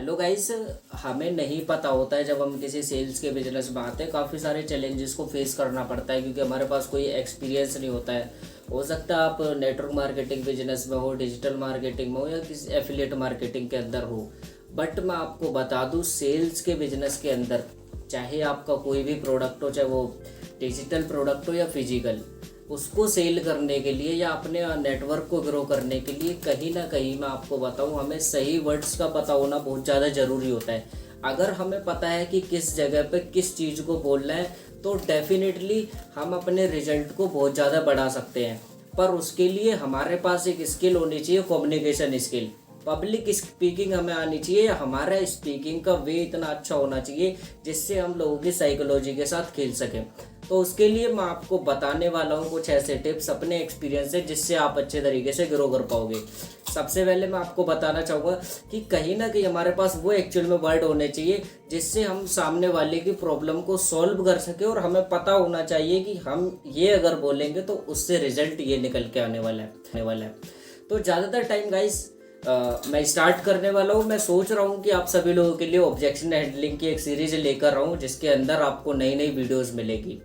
Hello guys. हमें नहीं पता होता है जब हम किसी सेल्स के बिजनेस में आते हैं, काफ़ी सारे चैलेंजेस को फेस करना पड़ता है क्योंकि हमारे पास कोई एक्सपीरियंस नहीं होता है। हो सकता है आप नेटवर्क मार्केटिंग बिजनेस में हो, डिजिटल मार्केटिंग में हो या किसी एफिलिएट मार्केटिंग के अंदर हो। बट मैं आपको बता दूं, सेल्स के बिजनेस के अंदर चाहे आपका कोई भी प्रोडक्ट हो, चाहे वो डिजिटल प्रोडक्ट हो या फिजिकल, उसको सेल करने के लिए या अपने नेटवर्क को ग्रो करने के लिए कहीं ना कहीं मैं आपको बताऊं, हमें सही वर्ड्स का पता होना बहुत ज़्यादा ज़रूरी होता है। अगर हमें पता है कि किस जगह पे किस चीज़ को बोलना है तो डेफिनेटली हम अपने रिजल्ट को बहुत ज़्यादा बढ़ा सकते हैं। पर उसके लिए हमारे पास एक स्किल होनी चाहिए, कम्युनिकेशन स्किल। पब्लिक स्पीकिंग हमें आनी चाहिए, हमारा स्पीकिंग का वे इतना अच्छा होना चाहिए जिससे हम लोगों की साइकोलॉजी के साथ खेल सकें। तो उसके लिए मैं आपको बताने वाला हूँ कुछ ऐसे टिप्स अपने एक्सपीरियंस से जिससे आप अच्छे तरीके से ग्रो कर पाओगे। सबसे पहले मैं आपको बताना चाहूँगा कि कहीं ना कहीं हमारे पास वो एक्चुअल में वर्ड होने चाहिए जिससे हम सामने वाले की प्रॉब्लम को सॉल्व कर सके, और हमें पता होना चाहिए कि हम ये अगर बोलेंगे तो उससे रिजल्ट ये निकल के आने वाला है। तो ज़्यादातर टाइम गाइस मैं स्टार्ट करने वाला हूँ। मैं सोच रहा हूँ कि आप सभी लोगों के लिए ऑब्जेक्शन हैंडलिंग की एक सीरीज लेकर आऊँ जिसके अंदर आपको नई नई वीडियोस मिलेगी।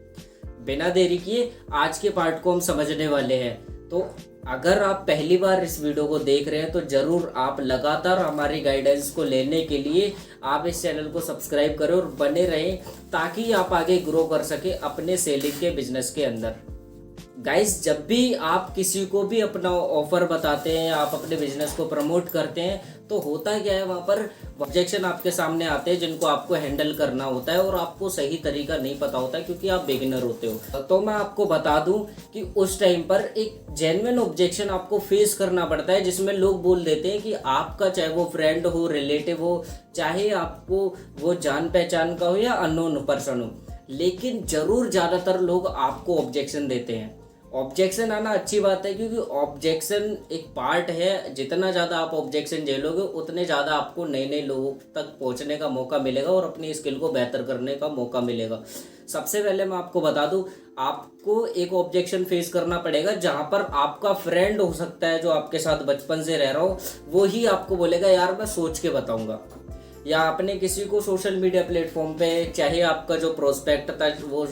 बिना देरी किए आज के पार्ट को हम समझने वाले हैं। तो अगर आप पहली बार इस वीडियो को देख रहे हैं तो ज़रूर आप लगातार हमारी गाइडेंस को लेने के लिए आप इस चैनल को सब्सक्राइब करें और बने रहें ताकि आप आगे ग्रो कर सके अपने सेलिंग के बिजनेस के अंदर। गाइस, जब भी आप किसी को भी अपना ऑफर बताते हैं, आप अपने बिजनेस को प्रमोट करते हैं, तो होता क्या है, वहाँ पर ऑब्जेक्शन आपके सामने आते हैं जिनको आपको हैंडल करना होता है और आपको सही तरीका नहीं पता होता है क्योंकि आप बिगिनर होते हो। तो मैं आपको बता दूं कि उस टाइम पर एक जेन्युइन ऑब्जेक्शन आपको फेस करना पड़ता है जिसमें लोग बोल देते हैं कि आपका चाहे वो फ्रेंड हो, रिलेटिव हो, चाहे आपको वो जान पहचान का हो या अननोन पर्सन हो, लेकिन जरूर ज़्यादातर लोग आपको ऑब्जेक्शन देते हैं। ऑब्जेक्शन आना अच्छी बात है क्योंकि ऑब्जेक्शन एक पार्ट है। जितना ज़्यादा आप ऑब्जेक्शन झेलोगे उतने ज़्यादा आपको नए नए लोगों तक पहुंचने का मौका मिलेगा और अपनी स्किल को बेहतर करने का मौका मिलेगा। सबसे पहले मैं आपको बता दूं, आपको एक ऑब्जेक्शन फेस करना पड़ेगा जहां पर आपका फ्रेंड हो सकता है जो आपके साथ बचपन से रह रहा हो, वो ही आपको बोलेगा यार मैं सोच के बताऊंगा। या आपने किसी को सोशल मीडिया प्लेटफॉर्म पे, चाहे आपका जो प्रोस्पेक्ट था वो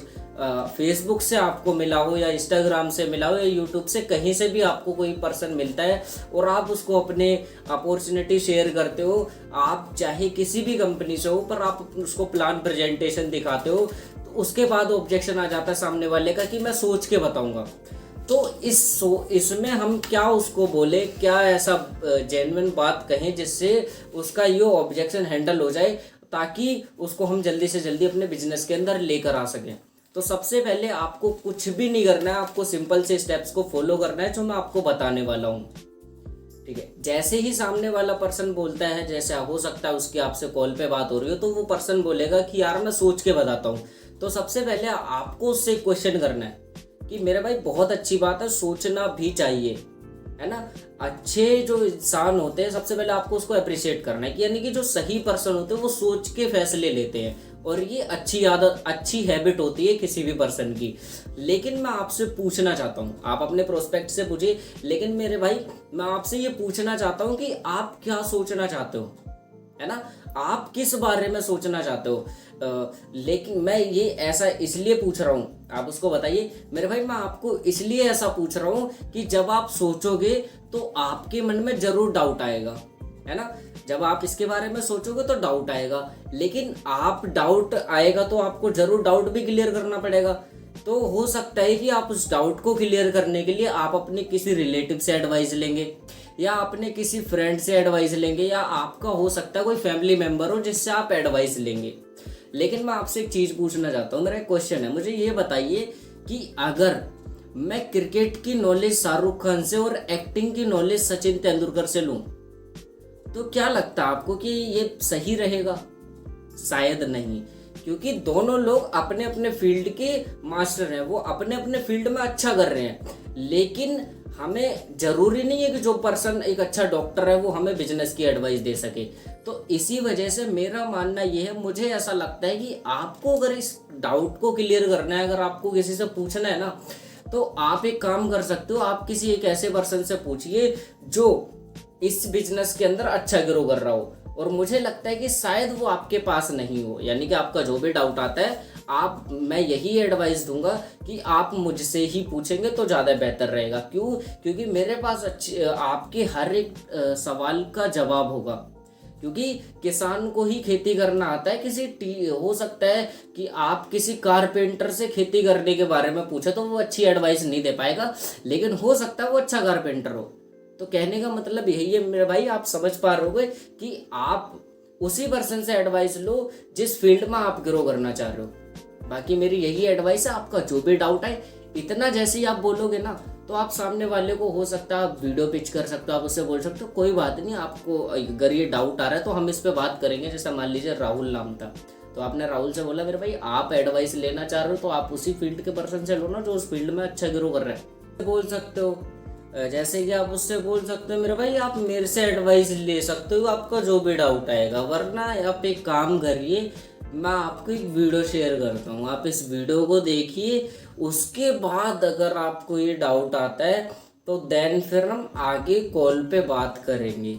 फेसबुक से आपको मिला हो या इंस्टाग्राम से मिला हो या यूट्यूब से, कहीं से भी आपको कोई पर्सन मिलता है और आप उसको अपने अपॉर्चुनिटी शेयर करते हो, आप चाहे किसी भी कंपनी से हो पर आप उसको प्लान प्रेजेंटेशन दिखाते हो, तो उसके बाद ऑब्जेक्शन आ जाता है सामने वाले का कि मैं सोच के बताऊंगा। तो इसमें हम क्या उसको बोले, क्या ऐसा जेन्युइन बात कहें जिससे उसका ये ऑब्जेक्शन हैंडल हो जाए ताकि उसको हम जल्दी से जल्दी अपने बिजनेस के अंदर लेकर आ सकें। तो सबसे पहले आपको कुछ भी नहीं करना है, आपको सिंपल से स्टेप्स को फॉलो करना है जो मैं आपको बताने वाला हूँ। ठीक है, जैसे ही सामने वाला पर्सन बोलता है, जैसे हो सकता है उसकी आपसे कॉल पे बात हो रही हो, तो वो पर्सन बोलेगा कि यार मैं सोच के बताता हूँ, तो सबसे पहले आपको उससे क्वेश्चन करना है कि मेरे भाई बहुत अच्छी बात है, सोचना भी चाहिए, है ना। अच्छे जो इंसान होते हैं सबसे पहले आपको उसको अप्रिशिएट करना है कि यानी कि जो सही पर्सन होते हैं वो सोच के फैसले लेते हैं और ये अच्छी आदत, अच्छी हैबिट होती है किसी भी पर्सन की। लेकिन मैं आपसे पूछना चाहता हूँ, आप अपने प्रोस्पेक्ट से पूछिए, लेकिन मेरे भाई मैं आपसे ये पूछना चाहता हूँ कि आप क्या सोचना चाहते हो, है ना, आप किस बारे में सोचना चाहते हो। लेकिन मैं ये ऐसा इसलिए पूछ रहा हूँ, आप उसको बताइए। मेरे भाई मैं आपको इसलिए ऐसा पूछ रहा हूँ कि जब आप सोचोगे तो आपके मन में जरूर डाउट आएगा, है ना। जब आप इसके बारे में सोचोगे तो डाउट आएगा, लेकिन आप डाउट आएगा तो आपको जरूर डाउट भी क्लियर करना पड़ेगा। तो हो सकता है कि आप उस डाउट को क्लियर करने के लिए आप अपने किसी रिलेटिव से एडवाइस लेंगे या अपने किसी फ्रेंड से एडवाइस लेंगे या आपका हो सकता है कोई फैमिली मेंबर हो जिससे आप एडवाइस लेंगे। लेकिन मैं आपसे एक चीज़ पूछना चाहता हूँ, मेरा एक क्वेश्चन है, मुझे ये बताइए कि अगर मैं क्रिकेट की नॉलेज शाहरुख खान से और एक्टिंग की नॉलेज सचिन तेंदुलकर से लूँ तो क्या लगता है आपको कि ये सही रहेगा? शायद नहीं, क्योंकि दोनों लोग अपने अपने फील्ड के मास्टर हैं, वो अपने अपने फील्ड में अच्छा कर रहे हैं। लेकिन हमें जरूरी नहीं है कि जो पर्सन एक अच्छा डॉक्टर है वो हमें बिजनेस की एडवाइस दे सके। तो इसी वजह से मेरा मानना ये है, मुझे ऐसा लगता है कि आपको अगर इस डाउट को क्लियर करना है, अगर आपको किसी से पूछना है ना, तो आप एक काम कर सकते हो, आप किसी एक ऐसे पर्सन से पूछिए जो इस बिजनेस के अंदर अच्छा ग्रो कर रहा हो। और मुझे लगता है कि शायद वो आपके पास नहीं हो। यानी कि आपका जो भी डाउट आता है मैं यही एडवाइस दूंगा कि आप मुझसे ही पूछेंगे तो ज़्यादा बेहतर रहेगा। क्यों? क्योंकि मेरे पास आपके हर एक सवाल का जवाब होगा। क्योंकि किसान को ही खेती करना आता है। हो सकता है कि आप किसी कारपेंटर से खेती करने के बारे में पूछे तो वो अच्छी एडवाइस नहीं दे पाएगा, लेकिन हो सकता है वो अच्छा कारपेंटर हो। तो कहने का मतलब यही है मेरे भाई, आप समझ पा रहे होगे कि आप उसी पर्सन से एडवाइस लो जिस फील्ड में आप ग्रो करना चाह रहे हो। बाकी मेरी यही एडवाइस है, आपका जो भी डाउट है इतना जैसे ही आप बोलोगे ना तो आप सामने वाले को, हो सकता है आप वीडियो पिच कर सकते हो, आप उससे बोल सकते हो कोई बात नहीं, आपको अगर ये डाउट आ रहा है तो हम इस पे बात करेंगे। जैसे मान लीजिए राहुल नाम था, तो आपने राहुल से बोला मेरे भाई आप एडवाइस लेना चाह रहे हो तो आप उसी फील्ड के पर्सन से लो ना जो उस फील्ड में अच्छा ग्रो कर रहा है, बोल सकते हो। जैसे कि आप उससे बोल सकते हो मेरे भाई आप मेरे से एडवाइस ले सकते हो आपका जो भी डाउट आएगा। वरना आप एक काम करिए, मैं आपको एक वीडियो शेयर करता हूँ, आप इस वीडियो को देखिए, उसके बाद अगर आपको ये डाउट आता है तो देन फिर हम आगे कॉल पे बात करेंगे।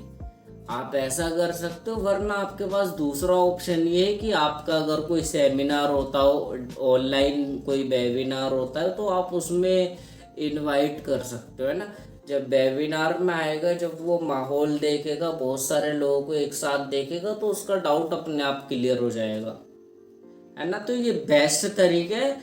आप ऐसा कर सकते हो। वरना आपके पास दूसरा ऑप्शन ये है कि आपका अगर कोई सेमिनार होता हो, ऑनलाइन कोई वेबिनार होता है तो आप उसमें इनवाइट कर सकते हो, है ना। जब वेबिनार में आएगा, जब वो माहौल देखेगा, बहुत सारे लोगों को एक साथ देखेगा तो उसका डाउट अपने आप क्लियर हो जाएगा, है ना। तो ये बेस्ट तरीका है।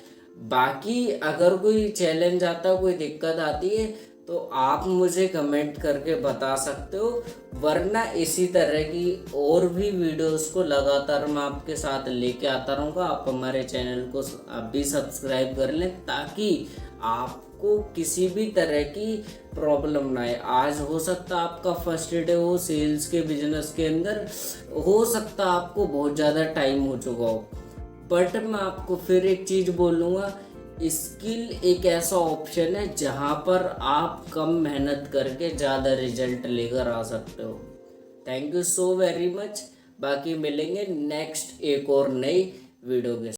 बाकी अगर कोई चैलेंज आता है, कोई दिक्कत आती है तो आप मुझे कमेंट करके बता सकते हो। वरना इसी तरह की और भी वीडियोस को लगातार मैं आपके साथ लेके आता रहूँगा। आप हमारे चैनल को आप भी सब्सक्राइब कर लें ताकि आपको किसी भी तरह की प्रॉब्लम ना आए। आज हो सकता है आपका फर्स्ट डे हो सेल्स के बिजनेस के अंदर, हो सकता है आपको बहुत ज़्यादा टाइम हो चुका हो, बट मैं आपको फिर एक चीज़ बोलूँगा, स्किल एक ऐसा ऑप्शन है जहाँ पर आप कम मेहनत करके ज़्यादा रिजल्ट लेकर आ सकते हो। Thank you so very much. बाकी मिलेंगे नेक्स्ट एक और नई वीडियो के